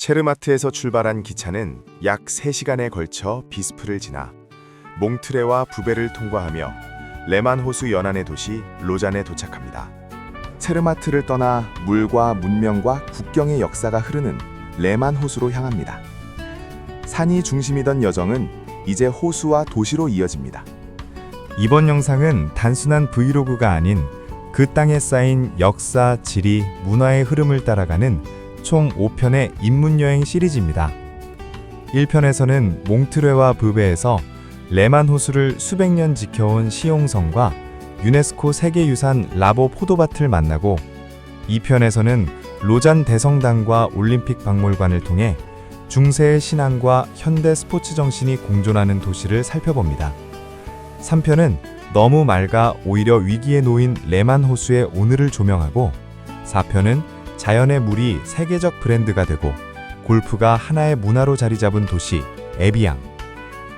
체르마트에서 출발한 기차는 약 3시간에 걸쳐 비스프를 지나 몽트레와 부베를 통과하며 레만 호수 연안의 도시 로잔에 도착합니다. 체르마트를 떠나 물과 문명과 국경의 역사가 흐르는 레만 호수로 향합니다. 산이 중심이던 여정은 이제 호수와 도시로 이어집니다. 이번 영상은 단순한 브이로그가 아닌 그 땅에 쌓인 역사, 지리, 문화의 흐름을 따라가는 총 5편의 입문여행 시리즈입니다. 1편에서는 몽트레와 브베에서 레만 호수를 수백 년 지켜온 시용성과 유네스코 세계유산 라보 포도밭을 만나고 2편에서는 로잔 대성당과 올림픽 박물관을 통해 중세의 신앙과 현대 스포츠 정신이 공존하는 도시를 살펴봅니다. 3편은 너무 맑아 오히려 위기에 놓인 레만 호수의 오늘을 조명하고 4편은 자연의 물이 세계적 브랜드가 되고 골프가 하나의 문화로 자리 잡은 도시 에비앙.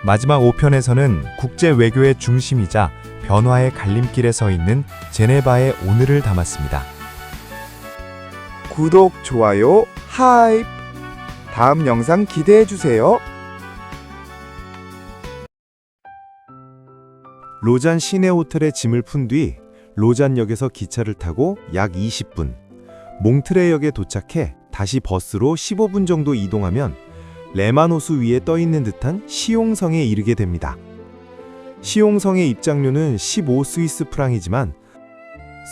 마지막 5편에서는 국제 외교의 중심이자 변화의 갈림길에 서 있는 제네바의 오늘을 담았습니다. 구독, 좋아요, 하이프! 다음 영상 기대해주세요. 로잔 시내 호텔에 짐을 푼 뒤 로잔역에서 기차를 타고 약 20분, 몽트레역에 도착해 다시 버스로 15분 정도 이동하면 레만 호수 위에 떠있는 듯한 시용성에 이르게 됩니다. 시용성의 입장료는 15 스위스 프랑이지만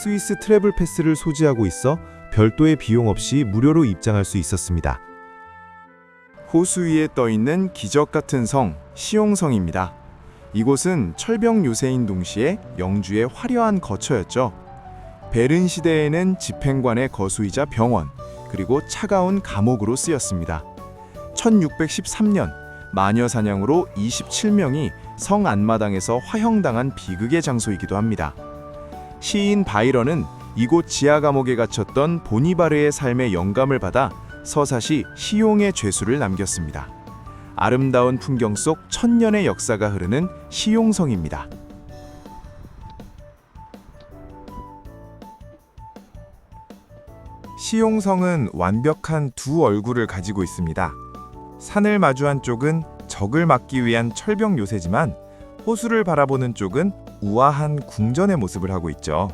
스위스 트래블 패스를 소지하고 있어 별도의 비용 없이 무료로 입장할 수 있었습니다. 호수 위에 떠있는 기적 같은 성, 시용성입니다. 이곳은 철병 요새인 동시에 영주의 화려한 거처였죠. 베른 시대에는 집행관의 거수이자 병원, 그리고 차가운 감옥으로 쓰였습니다. 1613년 마녀 사냥으로 27명이 성 안마당에서 화형당한 비극의 장소이기도 합니다. 시인 바이런은 이곳 지하 감옥에 갇혔던 보니바르의 삶의 영감을 받아 서사시 시용의 죄수를 남겼습니다. 아름다운 풍경 속 천년의 역사가 흐르는 시용성입니다. 시용성은 완벽한 두 얼굴을 가지고 있습니다. 산을 마주한 쪽은 적을 막기 위한 철병 요새지만 호수를 바라보는 쪽은 우아한 궁전의 모습을 하고 있죠.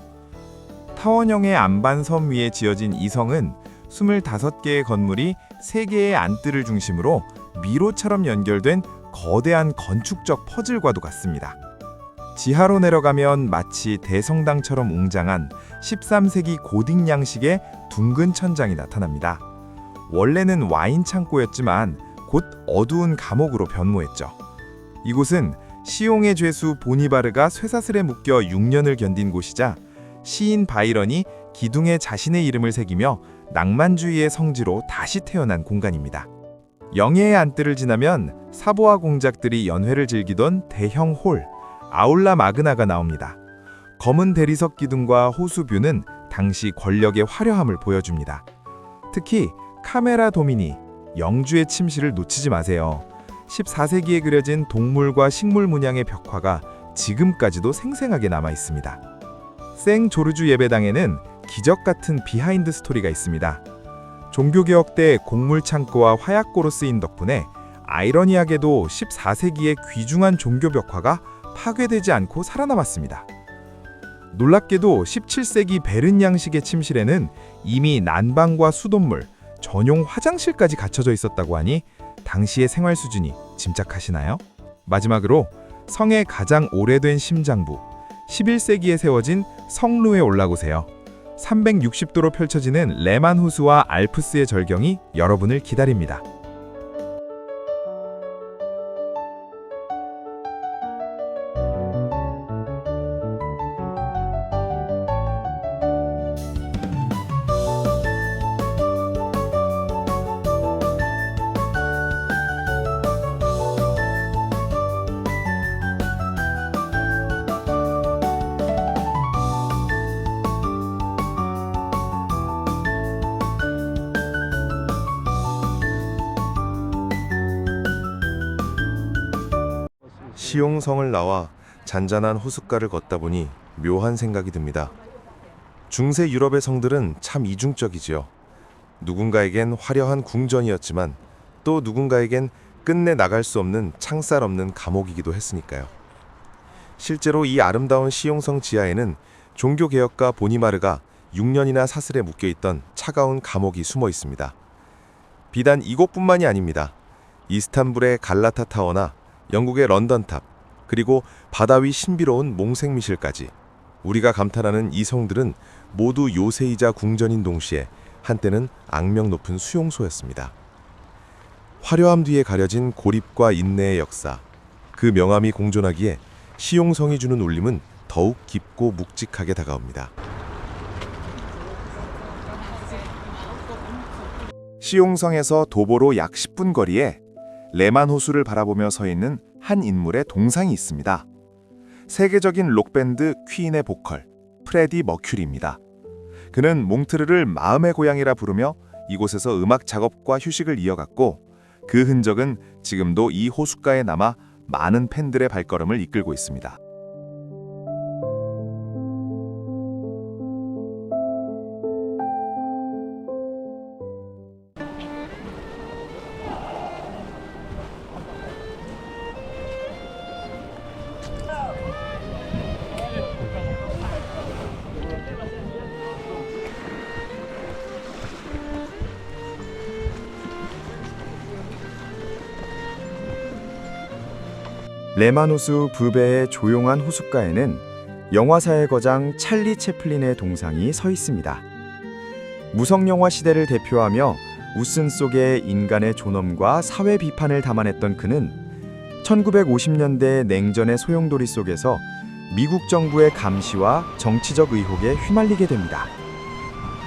타원형의 안반섬 위에 지어진 이 성은 25개의 건물이 3개의 안뜰을 중심으로 미로처럼 연결된 거대한 건축적 퍼즐과도 같습니다. 지하로 내려가면 마치 대성당처럼 웅장한 13세기 고딕 양식의 둥근 천장이 나타납니다. 원래는 와인 창고였지만 곧 어두운 감옥으로 변모했죠. 이곳은 시용의 죄수 보니바르가 쇠사슬에 묶여 6년을 견딘 곳이자 시인 바이런이 기둥에 자신의 이름을 새기며 낭만주의의 성지로 다시 태어난 공간입니다. 영예의 안뜰을 지나면 사보아 공작들이 연회를 즐기던 대형 홀, 아울라 마그나가 나옵니다. 검은 대리석 기둥과 호수뷰는 당시 권력의 화려함을 보여줍니다. 특히 카메라 도미니, 영주의 침실을 놓치지 마세요. 14세기에 그려진 동물과 식물 문양의 벽화가 지금까지도 생생하게 남아 있습니다. 생 조르주 예배당에는 기적 같은 비하인드 스토리가 있습니다. 종교개혁 때 곡물 창고와 화약고로 쓰인 덕분에 아이러니하게도 14세기의 귀중한 종교 벽화가 파괴되지 않고 살아남았습니다. 놀랍게도 17세기 베른 양식의 침실에는 이미 난방과 수돗물, 전용 화장실까지 갖춰져 있었다고 하니 당시의 생활 수준이 짐작하시나요? 마지막으로 성의 가장 오래된 심장부, 11세기에 세워진 성루에 올라오세요. 360도로 펼쳐지는 레만 호수와 알프스의 절경이 여러분을 기다립니다. 시용성을 나와 잔잔한 호숫가를 걷다 보니 묘한 생각이 듭니다. 중세 유럽의 성들은 참 이중적이지요. 누군가에겐 화려한 궁전이었지만 또 누군가에겐 끝내 나갈 수 없는 창살 없는 감옥이기도 했으니까요. 실제로 이 아름다운 시용성 지하에는 종교개혁가 보니마르가 6년이나 사슬에 묶여있던 차가운 감옥이 숨어 있습니다. 비단 이곳뿐만이 아닙니다. 이스탄불의 갈라타 타워나 영국의 런던탑, 그리고 바다 위 신비로운 몽생미실까지 우리가 감탄하는 이 성들은 모두 요새이자 궁전인 동시에 한때는 악명 높은 수용소였습니다. 화려함 뒤에 가려진 고립과 인내의 역사, 그 명암이 공존하기에 시용성이 주는 울림은 더욱 깊고 묵직하게 다가옵니다. 시용성에서 도보로 약 10분 거리에 레만 호수를 바라보며 서 있는 한 인물의 동상이 있습니다. 세계적인 록밴드 퀸의 보컬 프레디 머큐리입니다. 그는 몽트르를 마음의 고향이라 부르며 이곳에서 음악 작업과 휴식을 이어갔고, 그 흔적은 지금도 이 호숫가에 남아 많은 팬들의 발걸음을 이끌고 있습니다. 레만 호수 부베의 조용한 호숫가에는 영화사의 거장 찰리 채플린의 동상이 서 있습니다. 무성영화 시대를 대표하며 웃음 속에 인간의 존엄과 사회 비판을 담아냈던 그는 1950년대 냉전의 소용돌이 속에서 미국 정부의 감시와 정치적 의혹에 휘말리게 됩니다.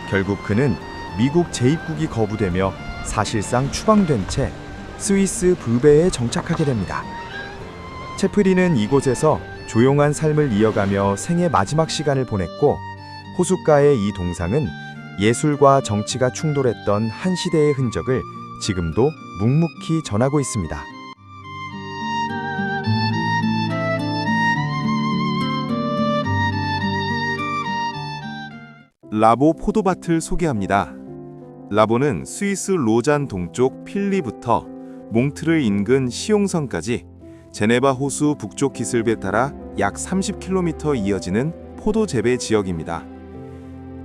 결국 그는 미국 재입국이 거부되며 사실상 추방된 채 스위스 부베에 정착하게 됩니다. 채플린은 이곳에서 조용한 삶을 이어가며 생의 마지막 시간을 보냈고, 호숫가의 이 동상은 예술과 정치가 충돌했던 한 시대의 흔적을 지금도 묵묵히 전하고 있습니다. 라보 포도밭을 소개합니다. 라보는 스위스 로잔 동쪽 필리부터 몽트르 인근 시용성까지 제네바 호수 북쪽 기슭에 따라 약 30km 이어지는 포도 재배 지역입니다.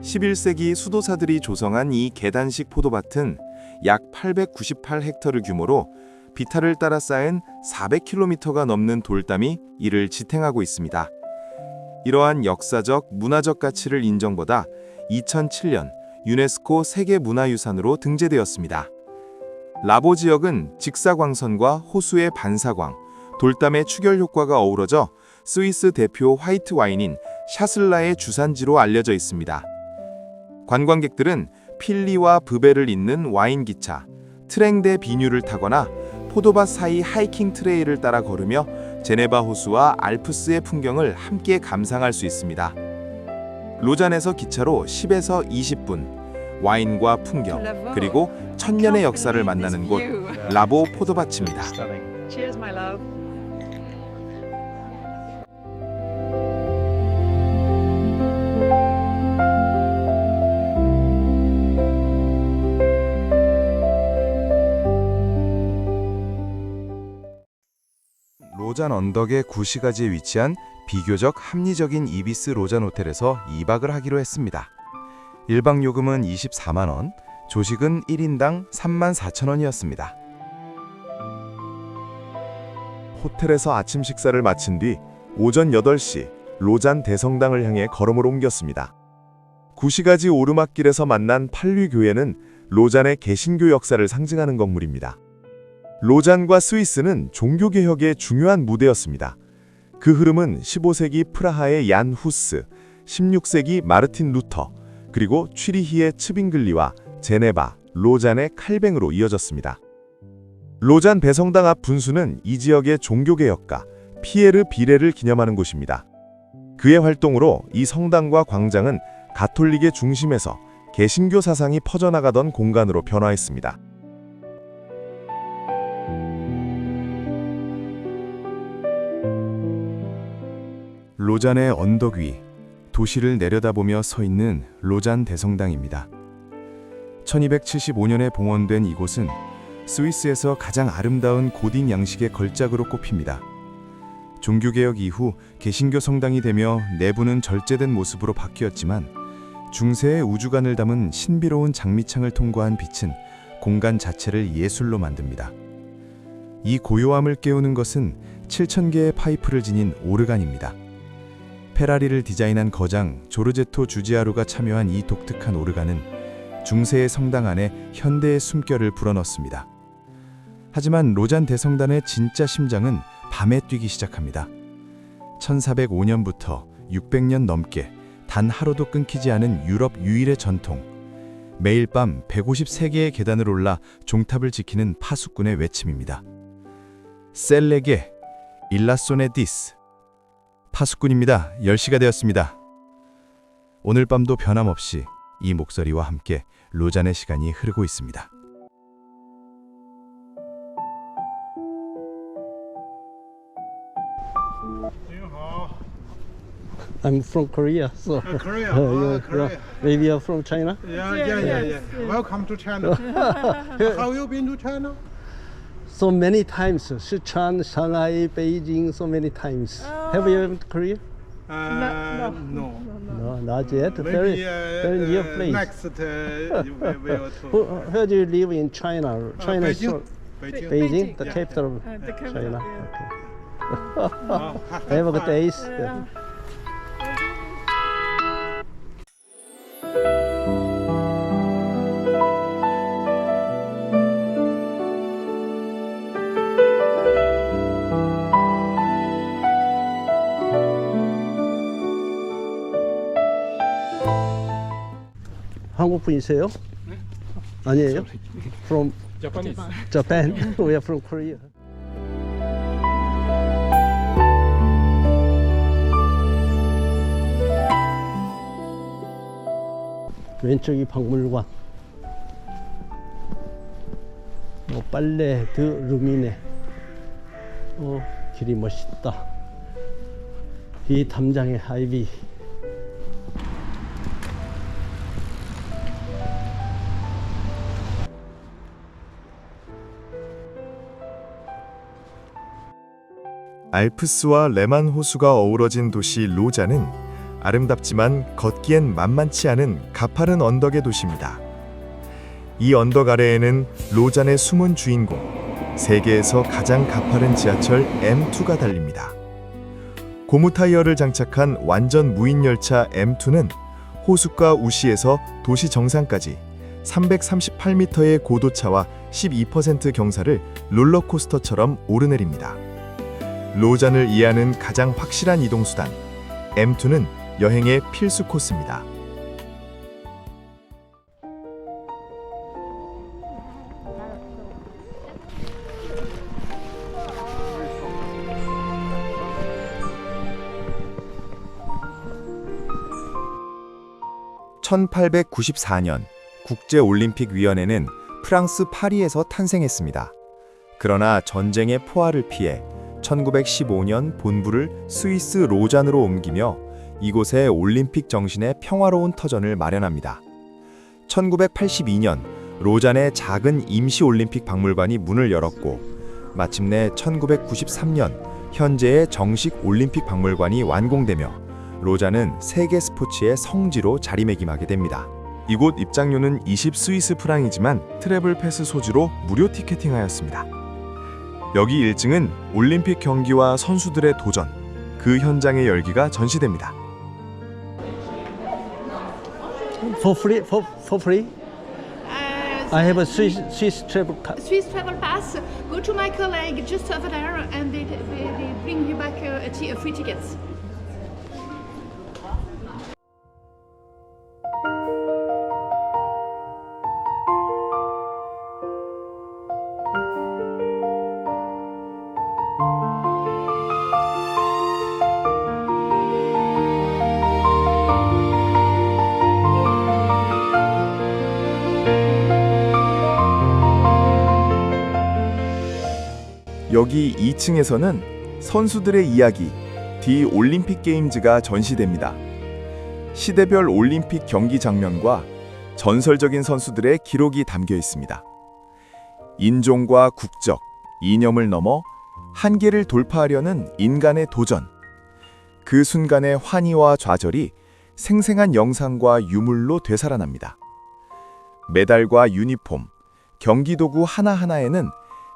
11세기 수도사들이 조성한 이 계단식 포도밭은 약 898헥터르 규모로 비탈을 따라 쌓은 400km가 넘는 돌담이 이를 지탱하고 있습니다. 이러한 역사적, 문화적 가치를 인정받아 2007년 유네스코 세계문화유산으로 등재되었습니다. 라보 지역은 직사광선과 호수의 반사광, 돌담의 추결 효과가 어우러져 스위스 대표 화이트 와인인 샤슬라의 주산지로 알려져 있습니다. 관광객들은 필리와 브베를 잇는 와인 기차, 트랭데 비뉴를 타거나 포도밭 사이 하이킹 트레일을 따라 걸으며 제네바 호수와 알프스의 풍경을 함께 감상할 수 있습니다. 로잔에서 기차로 10에서 20분, 와인과 풍경, 그리고 천년의 역사를 만나는 곳 라보 포도밭입니다. Cheers, my love. 로잔 언덕의 구시가지에 위치한 비교적 합리적인 이비스 로잔 호텔에서 2박을 하기로 했습니다. 1박 요금은 24만 원, 조식은 1인당 34,000원이었습니다. 호텔에서 아침 식사를 마친 뒤 오전 8시 로잔 대성당을 향해 걸음을 옮겼습니다. 구시가지 오르막길에서 만난 판류교회는 로잔의 개신교 역사를 상징하는 건물입니다. 로잔과 스위스는 종교개혁의 중요한 무대였습니다. 그 흐름은 15세기 프라하의 얀 후스, 16세기 마르틴 루터, 그리고 취리히의 츠빙글리와 제네바, 로잔의 칼뱅으로 이어졌습니다. 로잔 배성당 앞 분수는 이 지역의 종교개혁가 피에르 비레를 기념하는 곳입니다. 그의 활동으로 이 성당과 광장은 가톨릭의 중심에서 개신교 사상이 퍼져나가던 공간으로 변화했습니다. 로잔의 언덕 위, 도시를 내려다보며 서 있는 로잔 대성당입니다. 1275년에 봉헌된 이곳은 스위스에서 가장 아름다운 고딕 양식의 걸작으로 꼽힙니다. 종교개혁 이후 개신교 성당이 되며 내부는 절제된 모습으로 바뀌었지만 중세의 우주관을 담은 신비로운 장미창을 통과한 빛은 공간 자체를 예술로 만듭니다. 이 고요함을 깨우는 것은 7,000개의 파이프를 지닌 오르간입니다. 페라리를 디자인한 거장 조르제토 주지아루가 참여한 이 독특한 오르간은 중세의 성당 안에 현대의 숨결을 불어넣습니다. 하지만 로잔 대성단의 진짜 심장은 밤에 뛰기 시작합니다. 1405년부터 600년 넘게 단 하루도 끊기지 않은 유럽 유일의 전통. 매일 밤 153개의 계단을 올라 종탑을 지키는 파수꾼의 외침입니다. 셀레게 일라소네 디스. 파수꾼입니다. 10시가 되었습니다. 오늘 밤도 변함없이 이 목소리와 함께 로잔의 시간이 흐르고 있습니다. I'm from Korea, so Korea. Korea. Maybe you're from China. Yeah. Welcome to China. How you been to China? So many times, Sichuan, Shanghai, Beijing, so many times. Have you been to Korea? No. No, not yet. Maybe very near place. next you will to Where do you live in China? China is Beijing. Beijing, Beijing. the Yeah. capital of The capital, China. yeah. Okay. Have a good day. 한국 분이세요? 아니에요? From Japan. We are from Korea. 왼쪽이 박물관. 빨레 드 루미네. 길이 멋있다. 이 담장의 아이비. 알프스와 레만 호수가 어우러진 도시 로잔은 아름답지만 걷기엔 만만치 않은 가파른 언덕의 도시입니다. 이 언덕 아래에는 로잔의 숨은 주인공, 세계에서 가장 가파른 지하철 M2가 달립니다. 고무 타이어를 장착한 완전 무인 열차 M2는 호숫가 우시에서 도시 정상까지 338m의 고도차와 12% 경사를 롤러코스터처럼 오르내립니다. 로잔을 이해하는 가장 확실한 이동수단, M2는 여행의 필수 코스입니다. (1894년) 국제올림픽위원회는 프랑스 파리에서 탄생했습니다. 그러나 전쟁의 포화를 피해 1915년 본부를 스위스 로잔으로 옮기며 이곳에 올림픽 정신의 평화로운 터전을 마련합니다. 1982년 로잔의 작은 임시 올림픽 박물관이 문을 열었고 마침내 1993년 현재의 정식 올림픽 박물관이 완공되며 로잔은 세계 스포츠의 성지로 자리매김하게 됩니다. 이곳 입장료는 20 스위스 프랑이지만 트래블 패스 소지로 무료 티켓팅하였습니다. 여기 1층은 올림픽 경기와 선수들의 도전, 그 현장의 열기가 전시됩니다. For free? I have a Swiss travel card. Swiss travel pass. Go to my colleague just over there, and they bring you back a free tickets. 여기 2층에서는 선수들의 이야기, 디 올림픽 게임즈가 전시됩니다. 시대별 올림픽 경기 장면과 전설적인 선수들의 기록이 담겨 있습니다. 인종과 국적, 이념을 넘어 한계를 돌파하려는 인간의 도전. 그 순간의 환희와 좌절이 생생한 영상과 유물로 되살아납니다. 메달과 유니폼, 경기도구 하나하나에는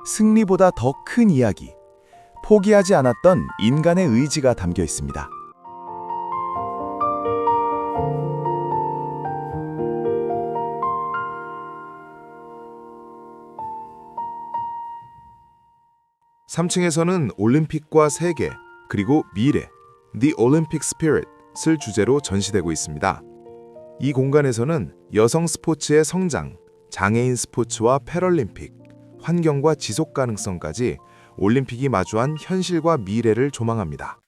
승리보다 더 큰 이야기, 포기하지 않았던 인간의 의지가 담겨 있습니다. (3층에서는) 올림픽과 세계, 그리고 미래, The Olympic Spirit을 주제로 전시되고 있습니다. 이 공간에서는 여성 스포츠의 성장, 장애인 스포츠와 패럴림픽, 환경과 지속 가능성까지 올림픽이 마주한 현실과 미래를 조망합니다.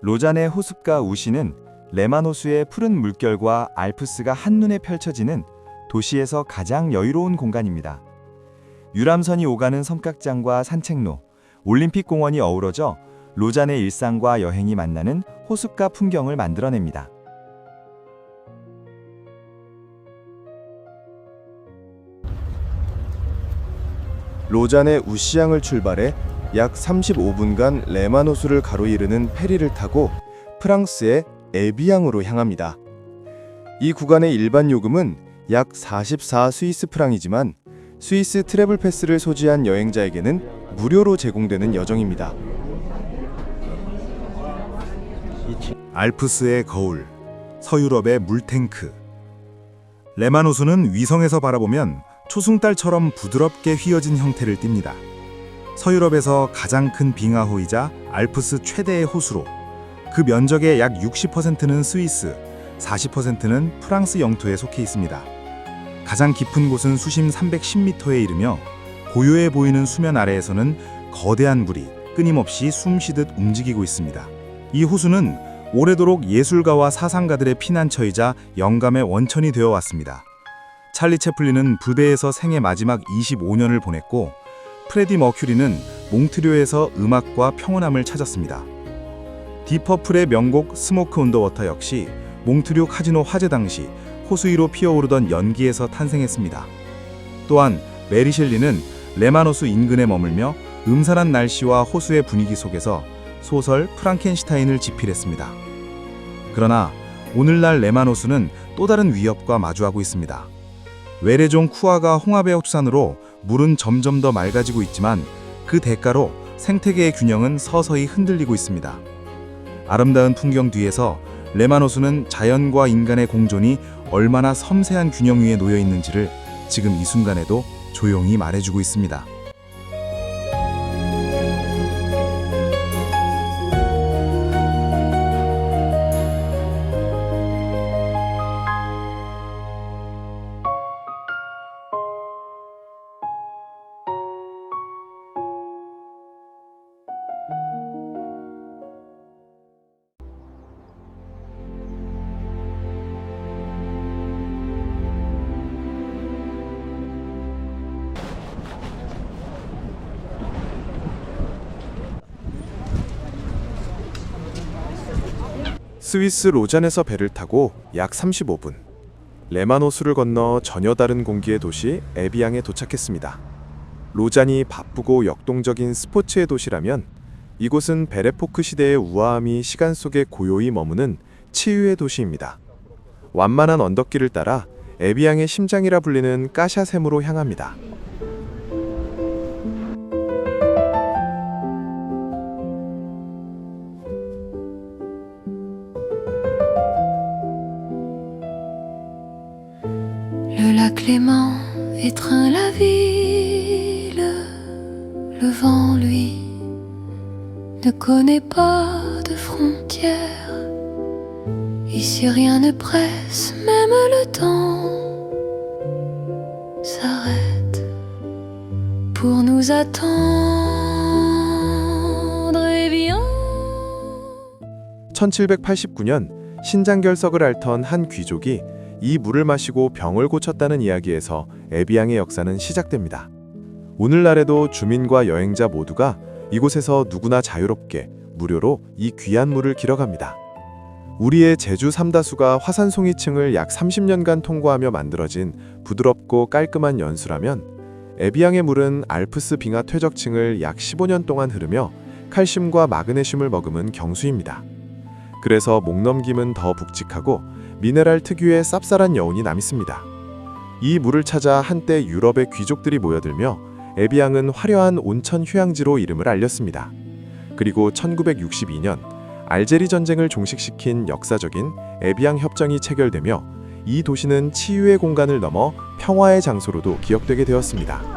로잔의 호숫가 우시는 레만 호수의 푸른 물결과 알프스가 한눈에 펼쳐지는 도시에서 가장 여유로운 공간입니다. 유람선이 오가는 섬각장과 산책로, 올림픽 공원이 어우러져 로잔의 일상과 여행이 만나는 호숫가 풍경을 만들어냅니다. 로잔의 우시향을 출발해 약 35분간 레만 호수를 가로이르는 페리를 타고 프랑스의 에비앙으로 향합니다. 이 구간의 일반 요금은 약 44 스위스 프랑이지만 스위스 트래블 패스를 소지한 여행자에게는 무료로 제공되는 여정입니다. 알프스의 거울, 서유럽의 물탱크. 레만 호수는 위성에서 바라보면 초승달처럼 부드럽게 휘어진 형태를 띱니다. 서유럽에서 가장 큰 빙하호이자 알프스 최대의 호수로 그 면적의 약 60%는 스위스, 40%는 프랑스 영토에 속해 있습니다. 가장 깊은 곳은 수심 310m에 이르며 고요해 보이는 수면 아래에서는 거대한 물이 끊임없이 숨쉬듯 움직이고 있습니다. 이 호수는 오래도록 예술가와 사상가들의 피난처이자 영감의 원천이 되어 왔습니다. 찰리 채플린은 부대에서 생애 마지막 25년을 보냈고 프레디 머큐리는 몽트리올에서 음악과 평온함을 찾았습니다. 디퍼플의 명곡 스모크 온 더 워터 역시 몽트리올 카지노 화재 당시 호수 위로 피어오르던 연기에서 탄생했습니다. 또한 메리 셸리는 레만 호수 인근에 머물며 음산한 날씨와 호수의 분위기 속에서 소설 프랑켄슈타인을 집필했습니다. 그러나 오늘날 레만 호수는 또 다른 위협과 마주하고 있습니다. 외래종 쿠아가 홍합의 확산으로 물은 점점 더 맑아지고 있지만 그 대가로 생태계의 균형은 서서히 흔들리고 있습니다. 아름다운 풍경 뒤에서 레만 호수는 자연과 인간의 공존이 얼마나 섬세한 균형 위에 놓여 있는지를 지금 이 순간에도 조용히 말해주고 있습니다. 스위스 로잔에서 배를 타고 약 35분, 레만 호수를 건너 전혀 다른 공기의 도시 에비앙에 도착했습니다. 로잔이 바쁘고 역동적인 스포츠의 도시라면 이곳은 베레포크 시대의 우아함이 시간 속에 고요히 머무는 치유의 도시입니다. 완만한 언덕길을 따라 에비앙의 심장이라 불리는 까샤샘으로 향합니다. L'aimant étreint la ville, le vent, lui, ne connaît pas de frontières. Ici rien ne presse, même le temps s'arrête pour nous attendre. Et bien 1789년 신장결석을 앓던 한 귀족이 이 물을 마시고 병을 고쳤다는 이야기에서 에비앙의 역사는 시작됩니다. 오늘날에도 주민과 여행자 모두가 이곳에서 누구나 자유롭게 무료로 이 귀한 물을 길어갑니다. 우리의 제주 삼다수가 화산송이층을 약 30년간 통과하며 만들어진 부드럽고 깔끔한 연수라면 에비앙의 물은 알프스 빙하 퇴적층을 약 15년 동안 흐르며 칼슘과 마그네슘을 머금은 경수입니다. 그래서 목 넘김은 더 묵직하고 미네랄 특유의 쌉쌀한 여운이 남있습니다. 이 물을 찾아 한때 유럽의 귀족들이 모여들며 에비앙은 화려한 온천 휴양지로 이름을 알렸습니다. 그리고 1962년 알제리 전쟁을 종식시킨 역사적인 에비앙 협정이 체결되며 이 도시는 치유의 공간을 넘어 평화의 장소로도 기억되게 되었습니다.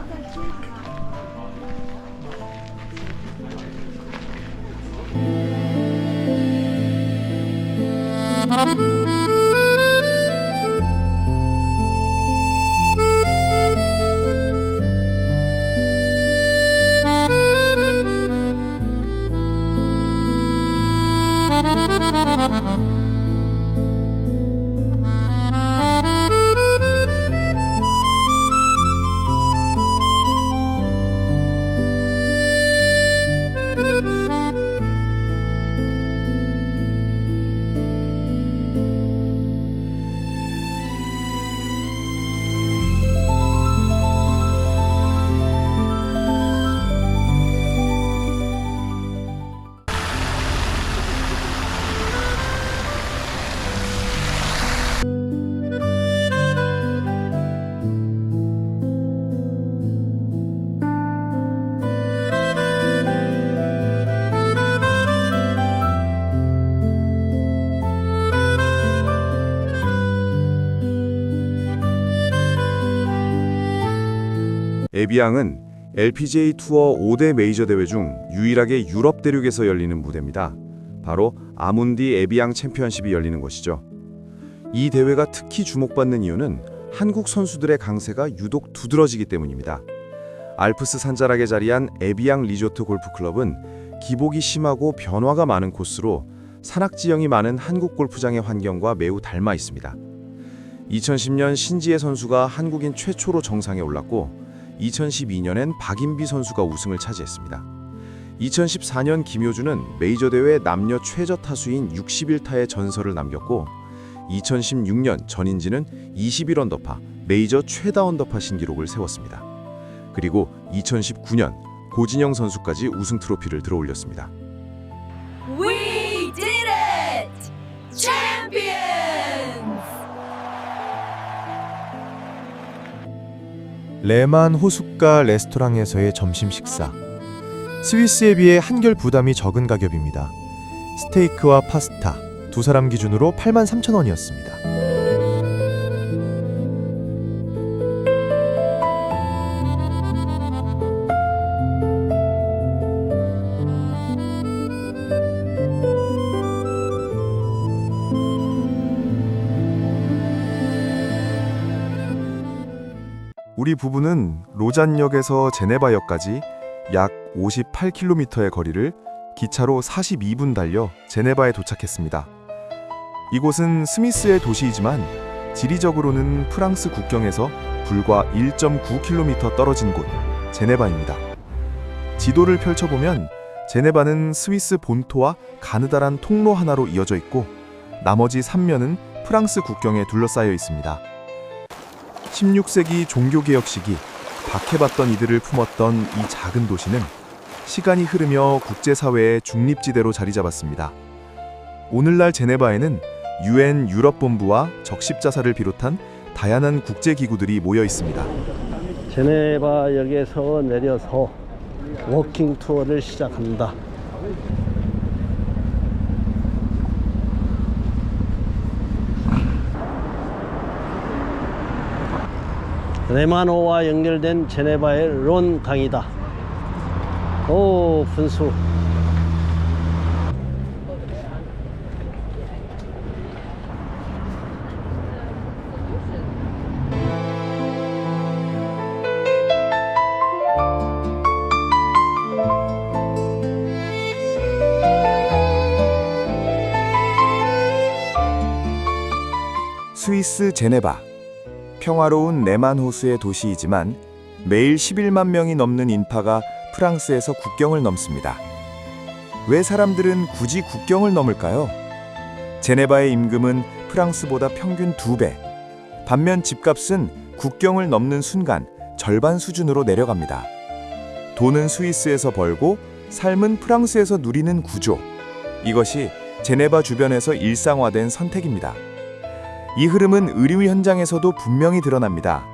에비앙은 LPGA 투어 5대 메이저 대회 중 유일하게 유럽 대륙에서 열리는 무대입니다. 바로 아문디 에비앙 챔피언십이 열리는 곳이죠. 이 대회가 특히 주목받는 이유는 한국 선수들의 강세가 유독 두드러지기 때문입니다. 알프스 산자락에 자리한 에비앙 리조트 골프클럽은 기복이 심하고 변화가 많은 코스로 산악지형이 많은 한국 골프장의 환경과 매우 닮아 있습니다. 2010년 신지혜 선수가 한국인 최초로 정상에 올랐고 2012년엔 박인비 선수가 우승을 차지했습니다. 2014년 김효준은 메이저 대회 남녀 최저 타수인 61타의 전설을 남겼고 2016년 전인지는 21언더파 메이저 최다 언더파 신기록을 세웠습니다. 그리고 2019년 고진영 선수까지 우승 트로피를 들어올렸습니다. We did it! Champions! 레만 호숫가 레스토랑에서의 점심 식사. 스위스에 비해 한결 부담이 적은 가격입니다. 스테이크와 파스타, 두 사람 기준으로 83,000원이었습니다. 우리 부부는 로잔역에서 제네바역까지 약 58km의 거리를 기차로 42분 달려 제네바에 도착했습니다. 이곳은 스미스의 도시이지만 지리적으로는 프랑스 국경에서 불과 1.9km 떨어진 곳, 제네바입니다. 지도를 펼쳐보면 제네바는 스위스 본토와 가느다란 통로 하나로 이어져 있고 나머지 3면은 프랑스 국경에 둘러싸여 있습니다. 16세기 종교개혁 시기 박해받던 이들을 품었던 이 작은 도시는 시간이 흐르며 국제사회의 중립지대로 자리 잡았습니다. 오늘날 제네바에는 UN 유럽본부와 적십자사를 비롯한 다양한 국제기구들이 모여 있습니다. 제네바역에서 내려서 워킹 투어를 시작한다. 레마노와 연결된 제네바의 론 강이다. 오, 분수. 스위스 제네바. 평화로운 레만 호수의 도시이지만 매일 11만 명이 넘는 인파가 프랑스에서 국경을 넘습니다. 왜 사람들은 굳이 국경을 넘을까요? 제네바의 임금은 프랑스보다 평균 2배. 반면 집값은 국경을 넘는 순간 절반 수준으로 내려갑니다. 돈은 스위스에서 벌고 삶은 프랑스에서 누리는 구조. 이것이 제네바 주변에서 일상화된 선택입니다. 이 흐름은 의료 현장에서도 분명히 드러납니다.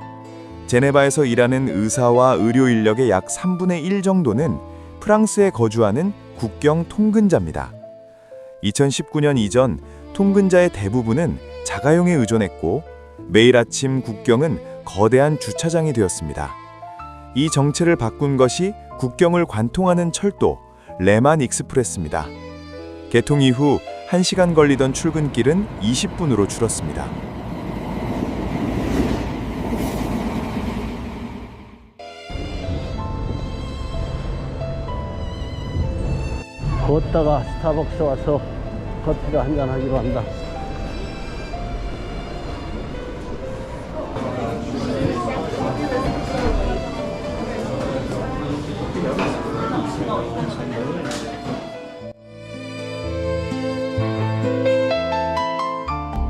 제네바에서 일하는 의사와 의료 인력의 약 3분의 1 정도는 프랑스에 거주하는 국경 통근자입니다. 2019년 이전 통근자의 대부분은 자가용에 의존했고 매일 아침 국경은 거대한 주차장이 되었습니다. 이 정체를 바꾼 것이 국경을 관통하는 철도 레만 익스프레스입니다. 개통 이후 1시간 걸리던 출근길은 20분으로 줄었습니다. 걷다가 스타벅스 와서 커피를 한잔 하기로 한다.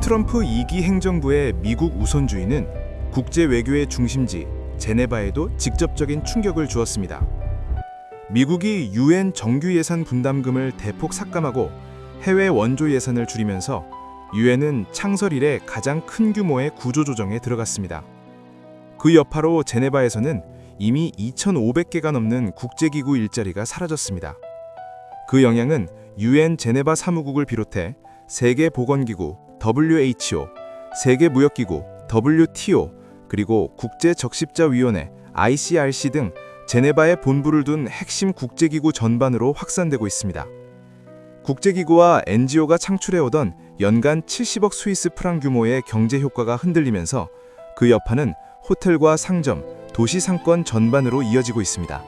트럼프 2기 행정부의 미국 우선주의는 국제 외교의 중심지 제네바에도 직접적인 충격을 주었습니다. 미국이 UN 정규 예산 분담금을 대폭 삭감하고 해외 원조 예산을 줄이면서 UN은 창설 이래 가장 큰 규모의 구조조정에 들어갔습니다. 그 여파로 제네바에서는 이미 2,500개가 넘는 국제기구 일자리가 사라졌습니다. 그 영향은 UN 제네바 사무국을 비롯해 세계보건기구 WHO, 세계무역기구 WTO, 그리고 국제적십자위원회 ICRC 등 제네바에 본부를 둔 핵심 국제기구 전반으로 확산되고 있습니다. 국제기구와 NGO가 창출해오던 연간 70억 스위스 프랑 규모의 경제 효과가 흔들리면서 그 여파는 호텔과 상점, 도시 상권 전반으로 이어지고 있습니다.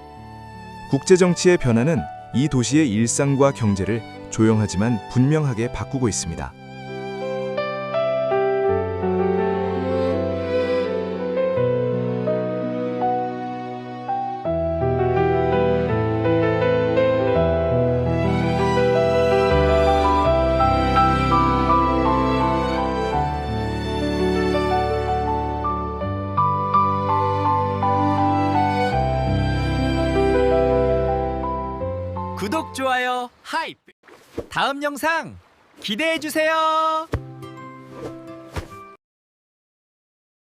국제정치의 변화는 이 도시의 일상과 경제를 조용하지만 분명하게 바꾸고 있습니다. 구독, 좋아요, 하이프! 다음 영상 기대해주세요!